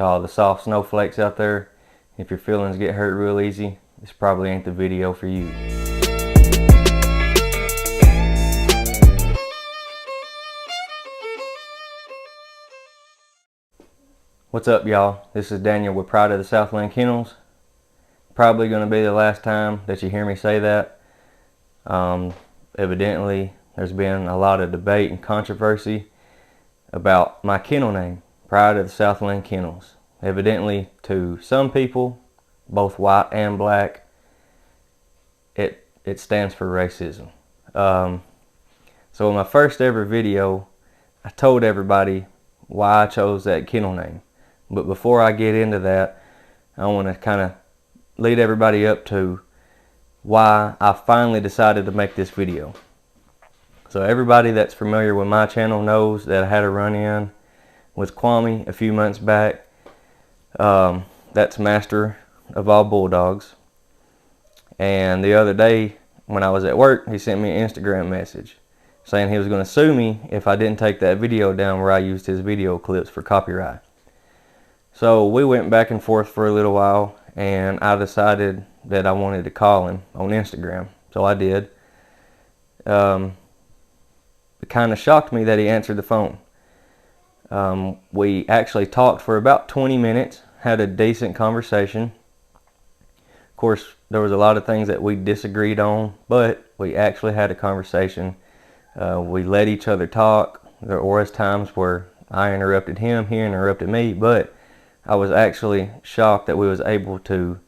To all the soft snowflakes out there, if your feelings get hurt real easy, this probably ain't the video for you. What's up, y'all? This is Daniel with Pride of the Southland Kennels. Probably going to be the last time that you hear me say that. Evidently, there's been a lot of debate and controversy about my kennel name, Pride of the Southland Kennels. Evidently, to some people, both white and black, it stands for racism. So in my first ever video, I told everybody why I chose that kennel name. But before I get into that, I want to kind of lead everybody up to why I finally decided to make this video. So everybody that's familiar with my channel knows that I had a run-in with Kwame a few months back. That's master of all Bulldogs. And the other day when I was at work, he sent me an Instagram message saying he was going to sue me if I didn't take that video down where I used his video clips for copyright. So we went back and forth for a little while, and I decided that I wanted to call him on Instagram. So I did. It kind of shocked me that he answered the phone. We actually talked for about 20 minutes, had a decent conversation. Of course, there was a lot of things that we disagreed on, but we actually had a conversation. We let each other talk. There was times where I interrupted him, he interrupted me, but I was actually shocked that we was able to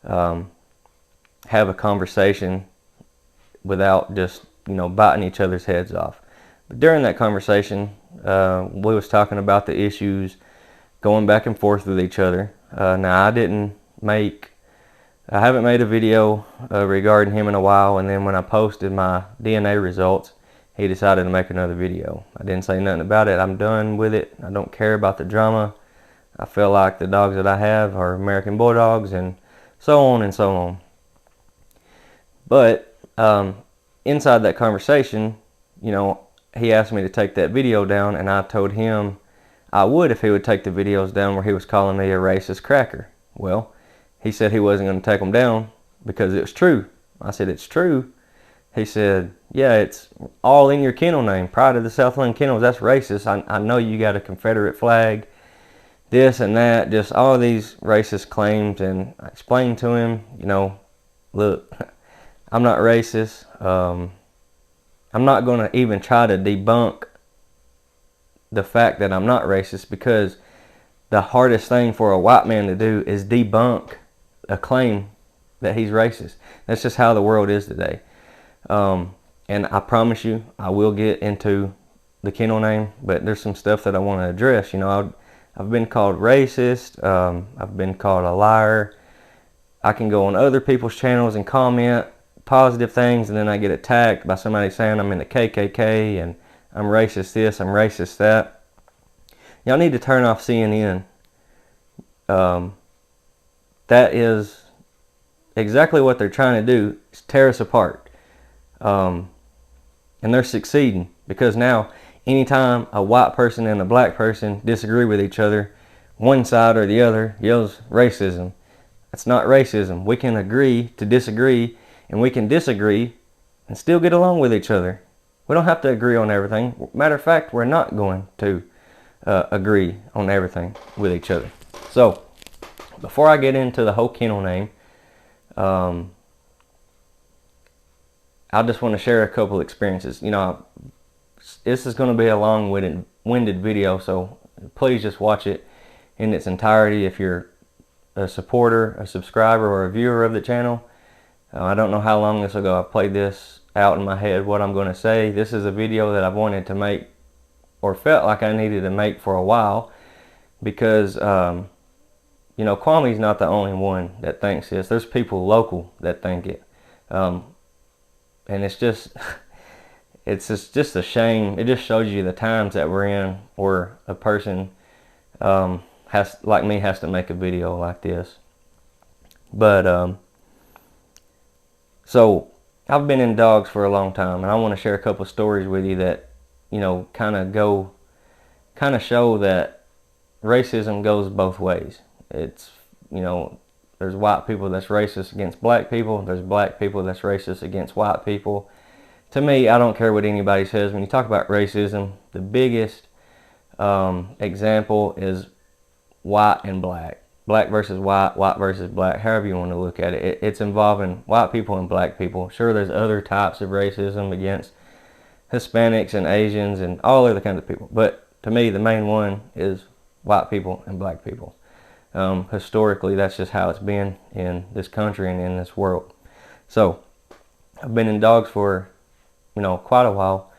have a conversation without just, biting each other's heads off. But during that conversation, we was talking about the issues, going back and forth with each other. Now, I haven't made a video regarding him in a while, and then when I posted my DNA results, he decided to make another video. I didn't say nothing about it. I'm done with it. I don't care about the drama. I feel like the dogs that I have are American Bulldogs, and so on and so on. But inside that conversation, he asked me to take that video down, and I told him I would if he would take the videos down where he was calling me a racist cracker. Well, he said he wasn't going to take them down because it was true. I said, it's true. He said, yeah, it's all in your kennel name, Pride of the Southland Kennels. That's racist. I know you got a Confederate flag, this and that, just all these racist claims. And I explained to him, look, I'm not racist. I'm not going to even try to debunk the fact that I'm not racist, because the hardest thing for a white man to do is debunk a claim that he's racist. That's just how the world is today. And I promise you, I will get into the kennel name, but there's some stuff that I want to address. I've been called racist. I've been called a liar. I can go on other people's channels and comment positive things, and then I get attacked by somebody saying I'm in the KKK and I'm racist this, I'm racist that. Y'all need to turn off CNN. That is exactly what they're trying to do, is tear us apart. And they're succeeding, because now anytime a white person and a black person disagree with each other, one side or the other yells racism. That's not racism. We can agree to disagree, and we can disagree and still get along with each other. We don't have to agree on everything. Matter of fact, we're not going to agree on everything with each other. So, before I get into the whole kennel name, I just want to share a couple experiences. This is going to be a long-winded video, so please just watch it in its entirety if you're a supporter, a subscriber, or a viewer of the channel. I don't know how long this will go. I've played this out in my head, what I'm going to say. This is a video that I've wanted to make, or felt like I needed to make, for a while, because Kwame's not the only one that thinks this. There's people local that think it, and it's just just a shame. It just shows you the times that we're in, where a person like me has to make a video like this. But so I've been in dogs for a long time, and I want to share a couple of stories with you that kind of show that racism goes both ways. It's, you know, there's white people that's racist against black people. There's black people that's racist against white people. To me, I don't care what anybody says. When you talk about racism, the biggest example is white and black. Black versus white, white versus black, however you want to look at it. It's involving white people and black people. Sure, there's other types of racism against Hispanics and Asians and all other kinds of people. But to me, the main one is white people and black people. Historically, that's just how it's been in this country and in this world. So, I've been in dogs for, you know, quite a while.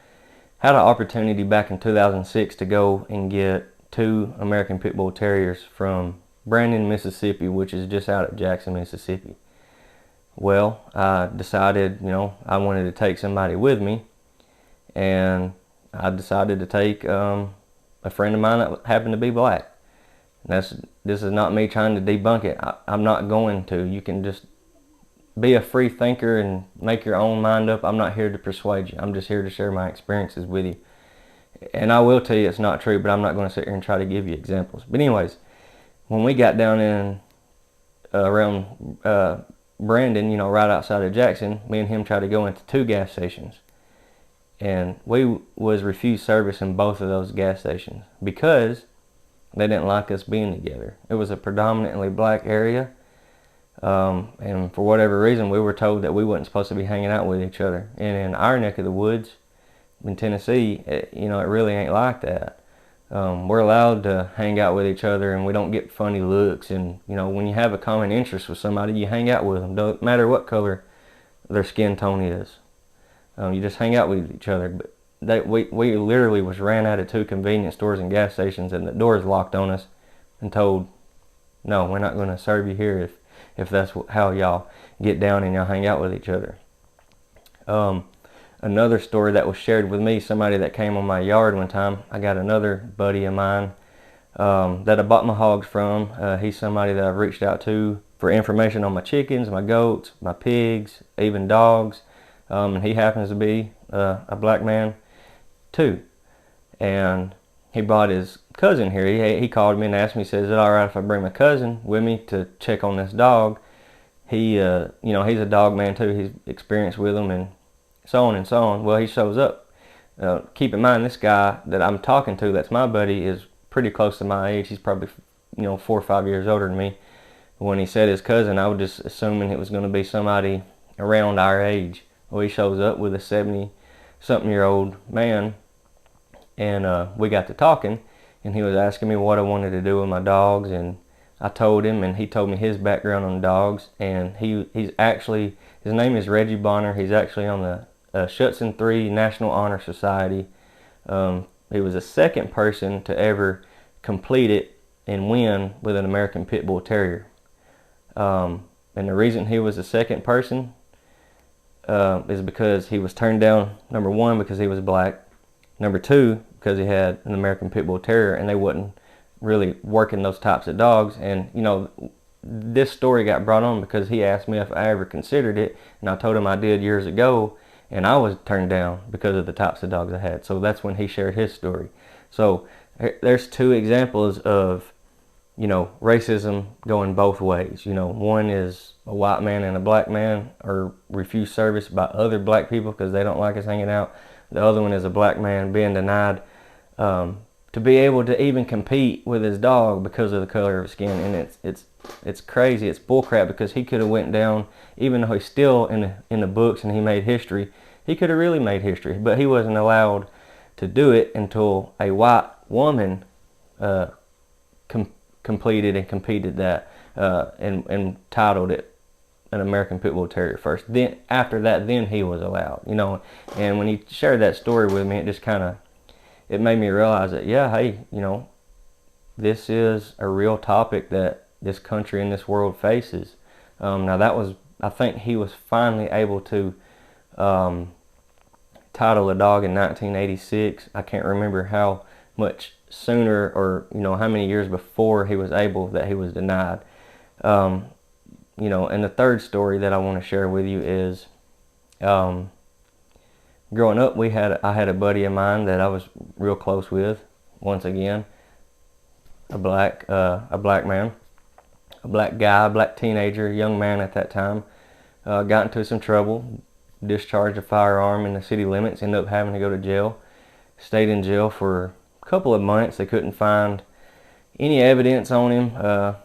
Had an opportunity back in 2006 to go and get 2 American Pit Bull Terriers from Brandon, Mississippi, which is just out of Jackson, Mississippi. Well, I decided, you know, I wanted to take somebody with me, and I decided to take a friend of mine that happened to be black. This is not me trying to debunk it. I'm not going to. You can just be a free thinker and make your own mind up. I'm not here to persuade you. I'm just here to share my experiences with you. And I will tell you it's not true, but I'm not going to sit here and try to give you examples. But anyways, when we got down in around Brandon, you know, right outside of Jackson, me and him tried to go into 2 gas stations. And we was refused service in both of those gas stations because they didn't like us being together. It was a predominantly black area. And for whatever reason, we were told that we wasn't supposed to be hanging out with each other. And in our neck of the woods, in Tennessee, you know, it really ain't like that. We're allowed to hang out with each other, and we don't get funny looks. And, you know, when you have a common interest with somebody, you hang out with them. Don't matter what color their skin tone is. You just hang out with each other. But we literally was ran out of 2 convenience stores and gas stations, and the doors locked on us and told, no, we're not going to serve you here if that's how y'all get down and y'all hang out with each other. Another story that was shared with me, somebody that came on my yard one time. I got another buddy of mine that I bought my hogs from. He's somebody that I've reached out to for information on my chickens, my goats, my pigs, even dogs. And he happens to be a black man too. And he brought his cousin here. He called me and asked me, he says, is it alright if I bring my cousin with me to check on this dog? He, you know, he's a dog man too. He's experienced with them and so on and so on. Well, he shows up. Keep in mind, this guy that I'm talking to, that's my buddy, is pretty close to my age. He's probably, you know, 4 or 5 years older than me. When he said his cousin, I was just assuming it was going to be somebody around our age. Well, he shows up with a 70-something-year-old man, and we got to talking, and he was asking me what I wanted to do with my dogs, and I told him, and he told me his background on dogs, and he's actually, his name is Reggie Bonner. He's actually on the Schutzen 3 National Honor Society. He was the 2nd person to ever complete it and win with an American Pit Bull Terrier. And the reason he was the 2nd person is because he was turned down, number 1, because he was black, number 2, because he had an American Pit Bull Terrier, and they wasn't really working those types of dogs. And, you know, this story got brought on because he asked me if I ever considered it, and I told him I did years ago, and I was turned down because of the types of dogs I had. So that's when he shared his story. So there's 2 examples of, you know, racism going both ways. You know, one is a white man and a black man are refused service by other black people because they don't like us hanging out. The other one is a black man being denied to be able to even compete with his dog because of the color of his skin. And it's crazy. It's bullcrap, because he could have went down, even though he's still in the books and he made history. He could have really made history, but he wasn't allowed to do it until a white woman completed and competed that and titled it an American Pit Bull Terrier first. Then after that, then he was allowed, you know. And when he shared that story with me, it just kind of, it made me realize that, yeah, hey, you know, this is a real topic that this country and this world faces. Now that was, I think he was finally able to title a dog in 1986. I can't remember how much sooner, or, you know, how many years before he was able, that he was denied. You know, and the third story that I want to share with you is, growing up, I had a buddy of mine that I was real close with. Once again, a black man, a black guy, a black teenager, young man at that time, got into some trouble, discharged a firearm in the city limits, ended up having to go to jail, stayed in jail for a couple of months. They couldn't find any evidence on him,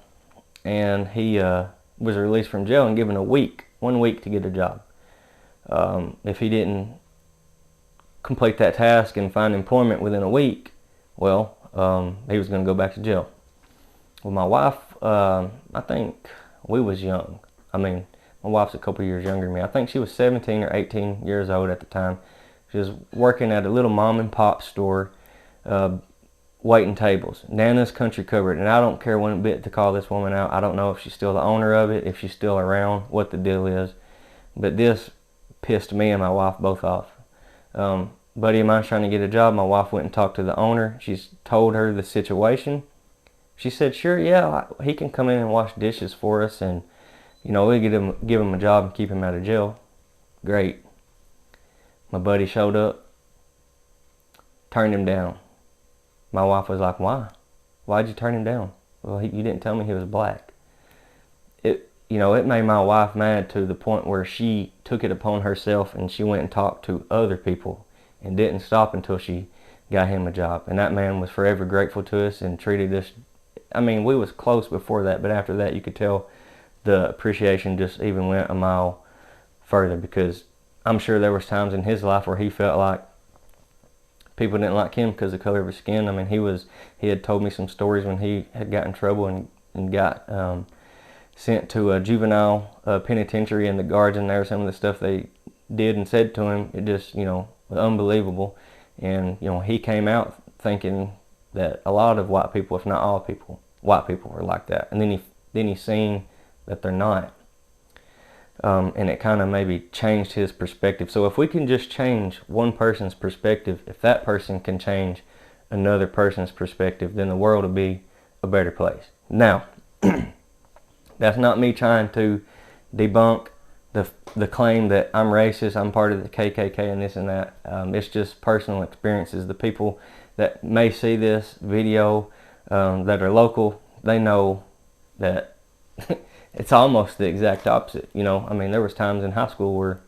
and he was released from jail and given 1 week to get a job. If he didn't complete that task and find employment within a week, well, he was going to go back to jail. Well, my wife, I think we was young. I mean, my wife's a couple years younger than me. I think she was 17 or 18 years old at the time. She was working at a little mom and pop store, waiting tables. Nana's Country Cupboard. And I don't care one bit to call this woman out. I don't know if she's still the owner of it, if she's still around, what the deal is. But this pissed me and my wife both off. Buddy of mine's trying to get a job. My wife went and talked to the owner. She's told her the situation. She said, sure, yeah, he can come in and wash dishes for us, and we'll give him a job and keep him out of jail. Great. My buddy showed up, turned him down. My wife was like, why? Why'd you turn him down? Well, you didn't tell me he was black. It made my wife mad to the point where she took it upon herself and she went and talked to other people and didn't stop until she got him a job. And that man was forever grateful to us and treated us. I mean, we was close before that, but after that you could tell the appreciation just even went a mile further, because I'm sure there was times in his life where he felt like people didn't like him because of the color of his skin. I mean, he had told me some stories when he had got in trouble and got sent to a juvenile penitentiary, and the guards in there, some of the stuff they did and said to him, it just, was unbelievable. And, he came out thinking that a lot of white people, if not all white people were like that. And then he seen that they're not. And it kind of maybe changed his perspective. So if we can just change one person's perspective, if that person can change another person's perspective, then the world will be a better place. Now, that's not me trying to debunk the claim that I'm racist, I'm part of the KKK and this and that. It's just personal experiences. The people that may see this video that are local, they know that it's almost the exact opposite. I mean, there was times in high school where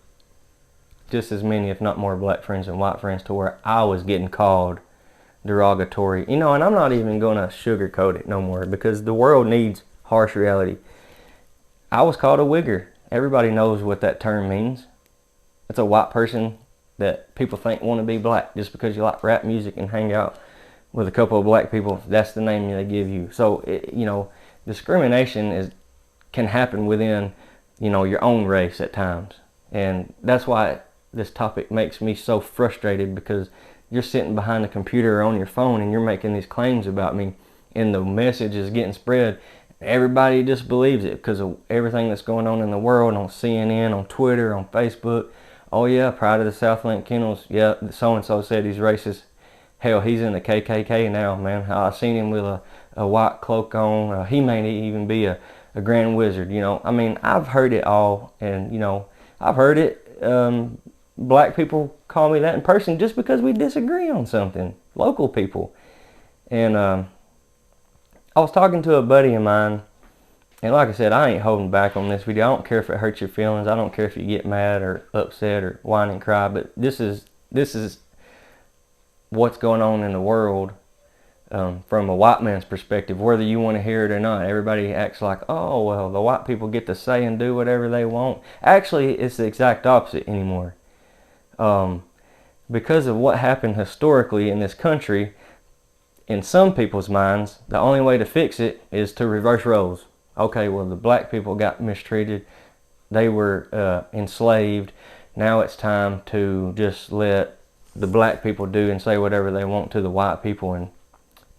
just as many, if not more, black friends than white friends, to where I was getting called derogatory. And I'm not even going to sugarcoat it no more, because the world needs harsh reality. I was called a wigger. Everybody knows what that term means. It's a white person that people think want to be black just because you like rap music and hang out with a couple of black people. That's the name they give you. So, discrimination can happen within, your own race at times. And that's why this topic makes me so frustrated, because you're sitting behind a computer or on your phone and you're making these claims about me, and the message is getting spread. Everybody just believes it because of everything that's going on in the world, on CNN, on Twitter, on Facebook. Oh yeah, Pride of the Southland Kennels. Yeah, so-and-so said he's racist. Hell, he's in the KKK now, man. I seen him with a white cloak on. He may even be a grand wizard. I mean, I've heard it all, and I've heard it. Black people call me that in person just because we disagree on something. Local people. And I was talking to a buddy of mine, and like I said, I ain't holding back on this video. I don't care if it hurts your feelings. I don't care if you get mad or upset or whine and cry, but this is what's going on in the world from a white man's perspective, whether you want to hear it or not. Everybody acts like, oh, well, the white people get to say and do whatever they want. Actually, it's the exact opposite anymore. Because of what happened historically in this country, in some people's minds, the only way to fix it is to reverse roles. Okay, well, the black people got mistreated. They were enslaved. Now it's time to just let the black people do and say whatever they want to the white people, and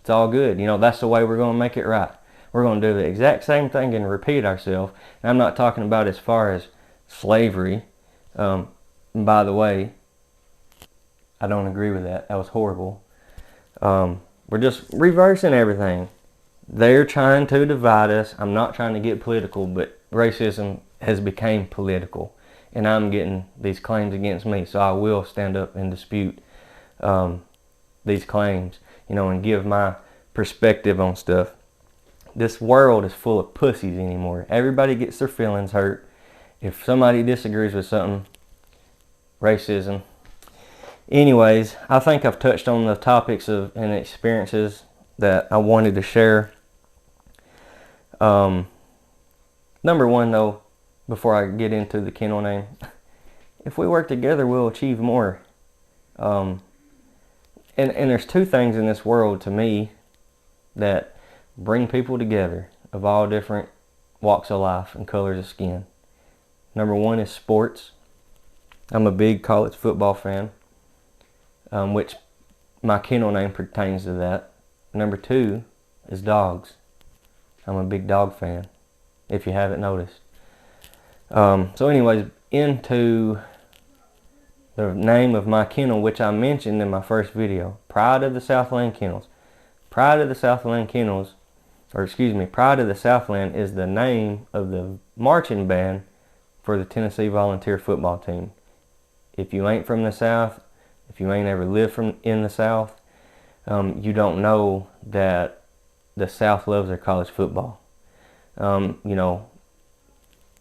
it's all good. That's the way we're going to make it right. We're going to do the exact same thing and repeat ourselves. And I'm not talking about as far as slavery. By the way, I don't agree with that. That was horrible. We're just reversing everything. They're trying to divide us. I'm not trying to get political, but racism has become political. And I'm getting these claims against me. So I will stand up and dispute these claims, and give my perspective on stuff. This world is full of pussies anymore. Everybody gets their feelings hurt. If somebody disagrees with something, racism. Anyways, I think I've touched on the topics and experiences that I wanted to share. Number one, though, before I get into the kennel name, if we work together, we'll achieve more. And there's two things in this world, to me, that bring people together of all different walks of life and colors of skin. Number one is sports. I'm a big college football fan, which my kennel name pertains to that. Number two is dogs. I'm a big dog fan, if you haven't noticed. So anyways, into the name of my kennel, which I mentioned in my first video, Pride of the Southland Kennels. Pride of the Southland Kennels, Pride of the Southland is the name of the marching band for the Tennessee Volunteer Football Team. If you ain't from the South, if you ain't ever lived in the South, you don't know that the South loves their college football. You know,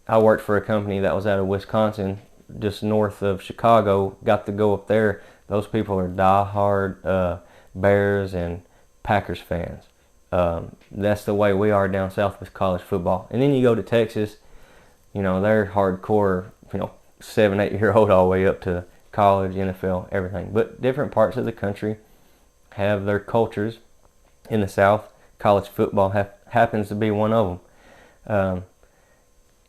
I worked for a company that was out of Wisconsin, just north of Chicago. Got to go up there. Those people are diehard Bears and Packers fans. That's the way we are down south with college football. And then you go to Texas, you know, they're hardcore, 7, 8-year-old all the way up to college, NFL, everything. But different parts of the country have their cultures. In the South, college football happens to be one of them.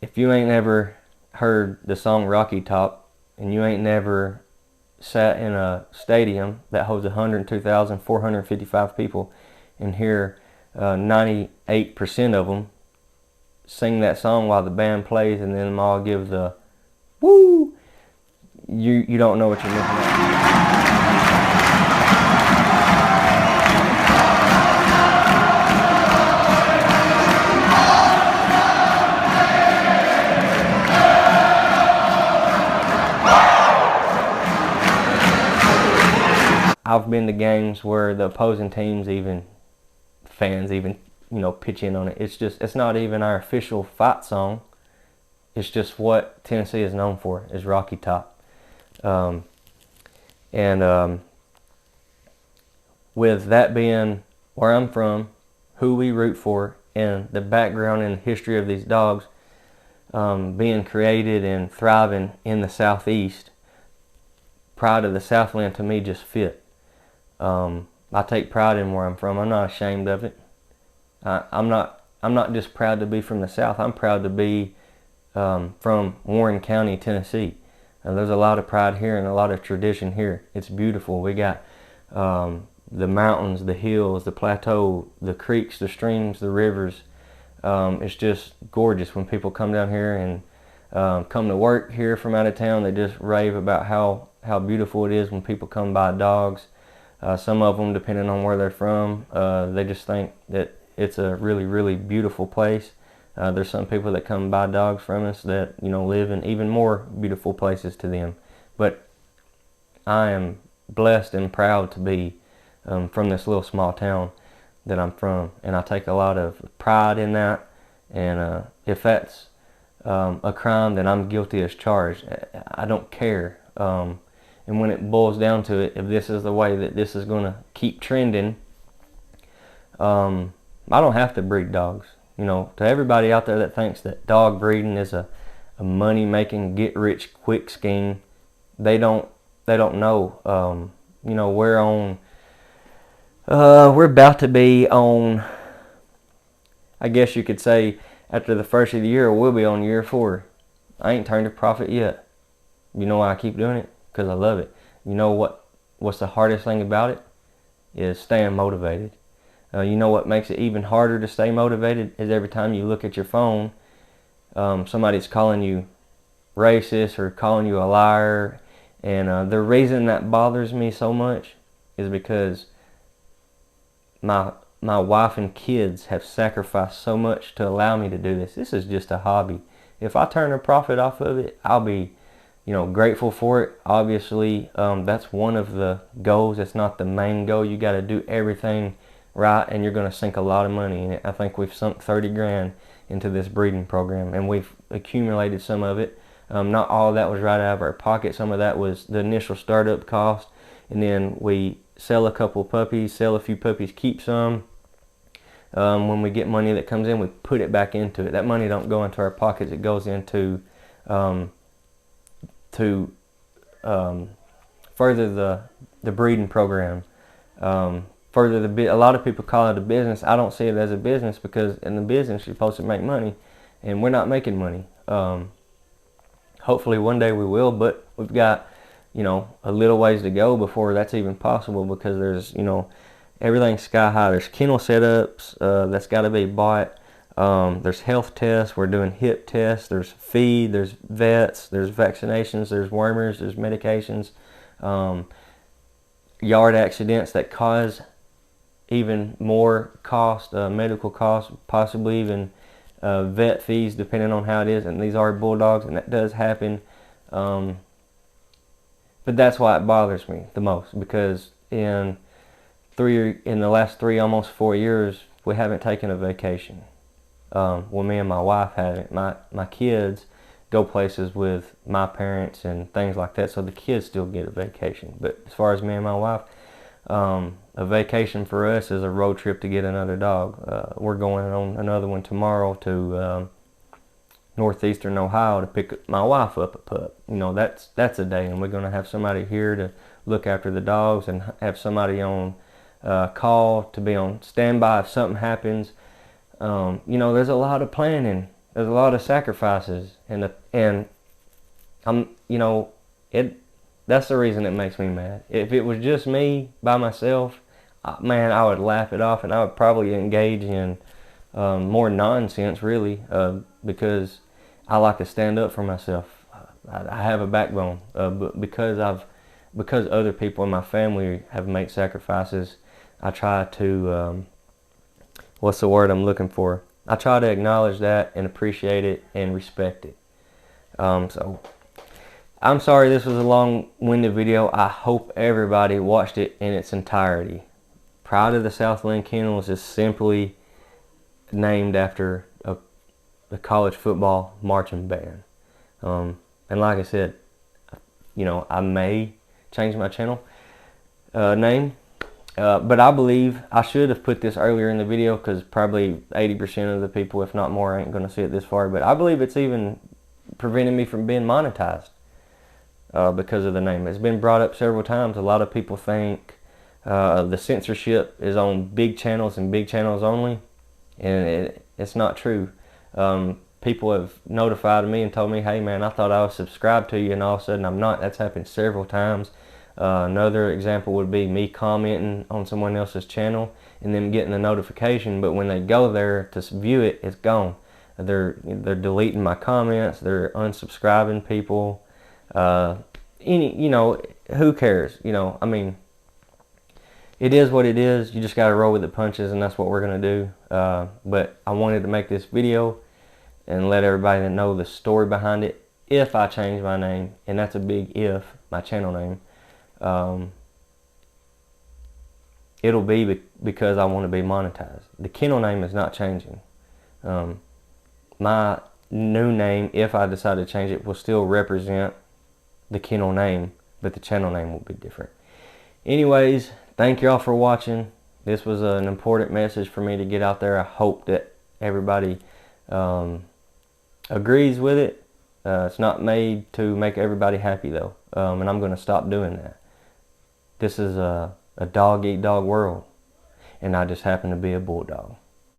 If you ain't never heard the song Rocky Top, and you ain't never sat in a stadium that holds 102,455 people and hear 98% of them sing that song while the band plays, and then them all give the woo, you don't know what you're looking at. I've been to games where the opposing teams fans pitch in on it. It's not even our official fight song. It's just what Tennessee is known for, is Rocky Top. With that being where I'm from, who we root for, and the background and history of these dogs being created and thriving in the Southeast, Pride of the Southland to me just fit. I take pride in where I'm from. I'm not ashamed of it. I'm not just proud to be from the South. I'm proud to be from Warren County, Tennessee. There's a lot of pride here and a lot of tradition here. It's beautiful. We got the mountains, the hills, the plateau, the creeks, the streams, the rivers. It's just gorgeous when people come down here and come to work here from out of town. They just rave about how beautiful it is when people come buy dogs. Some of them, depending on where they're from, they just think that it's a really, really beautiful place. There's some people that come buy dogs from us that, live in even more beautiful places to them. But I am blessed and proud to be from this little small town that I'm from. And I take a lot of pride in that. And if that's a crime, then I'm guilty as charged. I don't care. And when it boils down to it, if this is the way that this is going to keep trending, I don't have to breed dogs. To everybody out there that thinks that dog breeding is a money-making, get-rich-quick scheme, they don't know. We're about to be on, I guess you could say, after the first of the year, we'll be on year 4. I ain't turned a profit yet. You know why I keep doing it? Because I love it. You know what's the hardest thing about it? Is staying motivated. You know what makes it even harder to stay motivated is every time you look at your phone, somebody's calling you racist or calling you a liar. And the reason that bothers me so much is because my wife and kids have sacrificed so much to allow me to do this. This is just a hobby. If I turn a profit off of it, I'll be grateful for it. Obviously, that's one of the goals. It's not the main goal. You got to do everything right, and you're going to sink a lot of money in it. I think we've sunk 30 grand into this breeding program, and we've accumulated some of it. Not all of that was right out of our pocket. Some of that was the initial startup cost, and then we sell a couple puppies, sell a few puppies, keep some. When we get money that comes in, we put it back into it. That money don't go into our pockets. It goes into further the breeding program. Further a lot of people call it a business. I don't see it as a business, because in the business you're supposed to make money, and we're not making money. Hopefully one day we will, but we've got, you know, a little ways to go before that's even possible, because there's, you know, everything's sky high. There's kennel setups that's got to be bought. There's health tests. We're doing hip tests. There's feed. There's vets. There's vaccinations. There's wormers. There's medications. Yard accidents that cause even more cost, medical costs, possibly even vet fees, depending on how it is. And these are bulldogs, and that does happen. But that's why it bothers me the most, because in the last 3, almost 4 years, we haven't taken a vacation. Well, me and my wife haven't. My kids go places with my parents and things like that, so the kids still get a vacation. But as far as me and my wife, a vacation for us is a road trip to get another dog. We're going on another one tomorrow to northeastern Ohio to pick my wife up a pup. You know, that's a day, and we're going to have somebody here to look after the dogs, and have somebody on call to be on standby if something happens. You know, there's a lot of planning. There's a lot of sacrifices, and I'm, you know, that's the reason it makes me mad. If it was just me by myself, man, I would laugh it off, and I would probably engage in more nonsense, really, because I like to stand up for myself. I have a backbone, but because other people in my family have made sacrifices, I try to, what's the word I'm looking for? I try to acknowledge that and appreciate it and respect it. So I'm sorry this was a long-winded video. I hope everybody watched it in its entirety. Pride of the Southland Kennels is simply named after the college football marching band. And like I said, you know, I may change my channel name. But I believe I should have put this earlier in the video, because probably 80% of the people, if not more, ain't going to see it this far. But I believe it's even preventing me from being monetized because of the name. It's been brought up several times. A lot of people think the censorship is on big channels and big channels only, and it's not true. People have notified me and told me, hey man, I thought I was subscribed to you, and all of a sudden I'm not. That's happened several times. Another example would be me commenting on someone else's channel and them getting the notification, but when they go there to view it, it's gone. They're deleting my comments. They're unsubscribing people. You know, who cares? You know, I mean, it is what it is. You just got to roll with the punches, and that's what we're gonna do. But I wanted to make this video and let everybody know the story behind it. If I change my name, and that's a big if, my channel name, it'll be because I want to be monetized. The kennel name is not changing. My new name, if I decide to change it, will still represent the kennel name, but the channel name will be different. Anyways, thank y'all for watching. This was an important message for me to get out there. I hope that everybody agrees with it. It's not made to make everybody happy though, and I'm going to stop doing that. This is a dog-eat-dog world, and I just happen to be a bulldog.